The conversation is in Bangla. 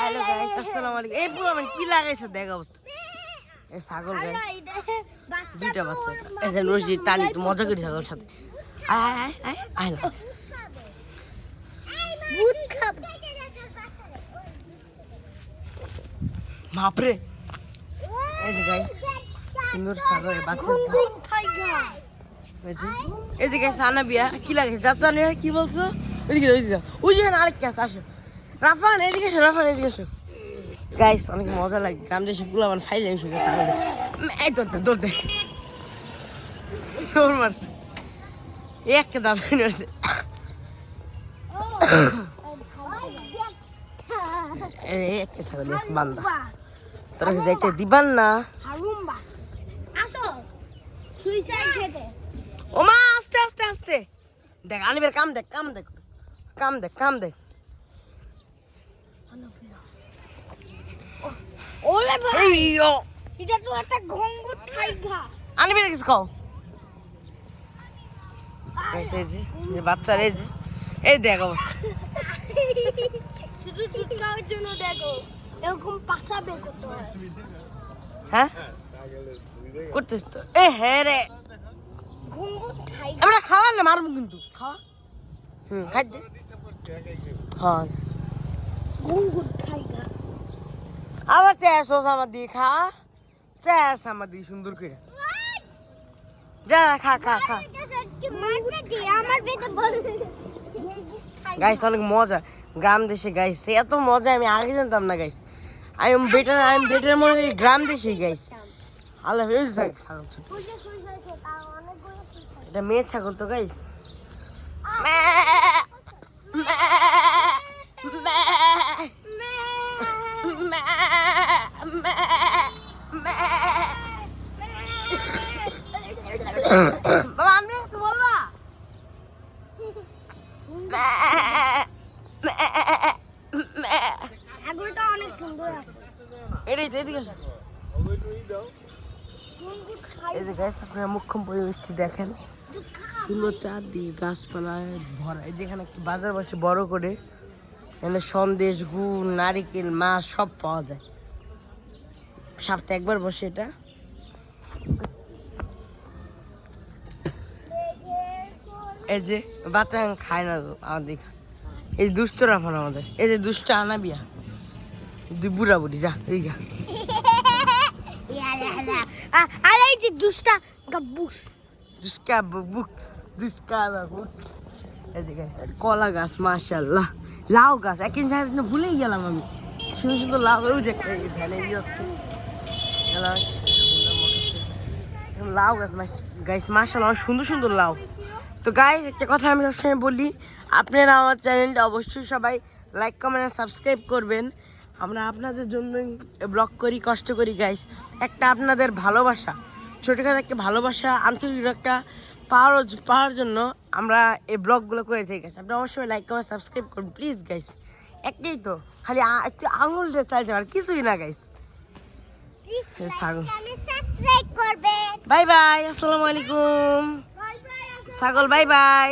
হ্যালো গাইস, আসসালামু আলাইকুম। এই পুরো মানে কি লাগাইছে দেখ অবস্থা। এই ছাগল গাইস, দুইটা বাচ্চা। এই যে রোজি টানি তো মজা করি ছাগলের সাথে। আয় আয় আয় আয় না ভূত খাবে। বাপরে। এই যে গাইস সুন্দর ছাগলের বাচ্চা। এই যে গাইস আনাবিয়া কি লাগাইছে যাত্রা নিয়ে কি বলছো? ওইদিকে ওইদিকে ওই যে আরেক ক্যাস আসো রাফান এদিকে এসো, রাফান এদিকে এসো। গাইস অনেক মজা লাগে গ্রাম দেশে গুলো আমার ফাইলে এসে গেছে আমাদের। এই দৌড়তে দৌড়তে দৌড় মারছে একটা দাম মারছে। এই একটা ছাগল আছে বান্দা, তোরা কি যাইতে দিবান না? ওমা আস্তে আস্তে আস্তে দেখ আনিবের কাম দেখ কাম দেখ কাম দেখ কাম দেখ। ওরে ভাই এই ও এটা তো একটা ঘঙ্গুর ঠাইগা। আনিবের কিছু খাও। এই যে বাচ্চার এই যে এই দেখ অবস্থা। শুধু দুধ খাওয়ার জন্য দেখো এরকম পাশা বের করতে হয়। হ্যাঁ করতেছ তো? এ হ্যাঁ রে ঘঙ্গুর ঠাইগা আমরা খাওয়ার না মারবো কিন্তু খাওয়া। খাই দে। হ্যাঁ ঘঙ্গুর ঠাইগা। আবার চেস আমার দিয়ে খা, চেস আমার দিয়ে সুন্দর করে যা খা খা খা। আমার পেটে বলবে গাইস অনেক মজা গ্রাম দেশে গাইস, এত মজা আমি আগে জানতাম না গাইস। আই এম বেটার মনে করি গ্রাম দেশে গাইস। আল্লাহ হাফেজ। ছাগল ছোট, এটা মেয়ে ছাগল তো গাইস। বাবা আমি একটু বলবা? ছাগলটা অনেক সুন্দর আছে। এটাই তো এদিকে আসো। এই যে গাইস আপনারা মুখ্যম পরিবেশটি দেখেন, সুন্দর চারদিকে গাছপালায় ভরা। এই যেখানে একটি বাজার বসে বড় করে, এখানে সন্দেশ গুড় নারিকেল মাছ সব পাওয়া যায়। সপ্তাহে একবার বসে এটা। এই যে বাচ্চা খায় না আমাদের, এই দুষ্ট রাফান আমাদের, এই যে দুষ্ট আনাবিয়া দুই বুড়া বুড়ি যা এই যা। আর এই যে দুষ্টা গাব্বুস দুষ্কা বুকস দুষ্কা বুকস। এই যে গাছ কলা গাছ মাশাআল্লাহ, লাউ গাছ একদিন জায়গা ভুলেই গেলাম আমি। সুন্দর সুন্দর লাউ ওই যে ধ্যানে যাচ্ছে লাউ গাছ গাইস মাশাআল্লাহ অনেক সুন্দর সুন্দর লাউ। তো গাইস একটা কথা আমি সবসময় বলি, আপনারা আমার চ্যানেলটা অবশ্যই সবাই লাইক কমেন্ট আর সাবস্ক্রাইব করবেন। আমরা আপনাদের জন্য ব্লগ করি, কষ্ট করি গাইস। একটা আপনাদের ভালোবাসা, ছোটোখাটো একটা ভালোবাসা আন্তরিক একটা পাওয়ার জন্য আমরা এই ব্লগগুলো করে থাকি গাইস। আপনারা অবশ্যই লাইক কমেন্ট সাবস্ক্রাইব করুন প্লিজ গাইস। একটাই তো খালি একটু আঙুল দিয়ে চাইতে পারে, কিছুই না গাইস। ছাগল সাবস্ক্রাইব করবেন। বাই বাই, আসসালামু আলাইকুম। ছাগল বাই বাই।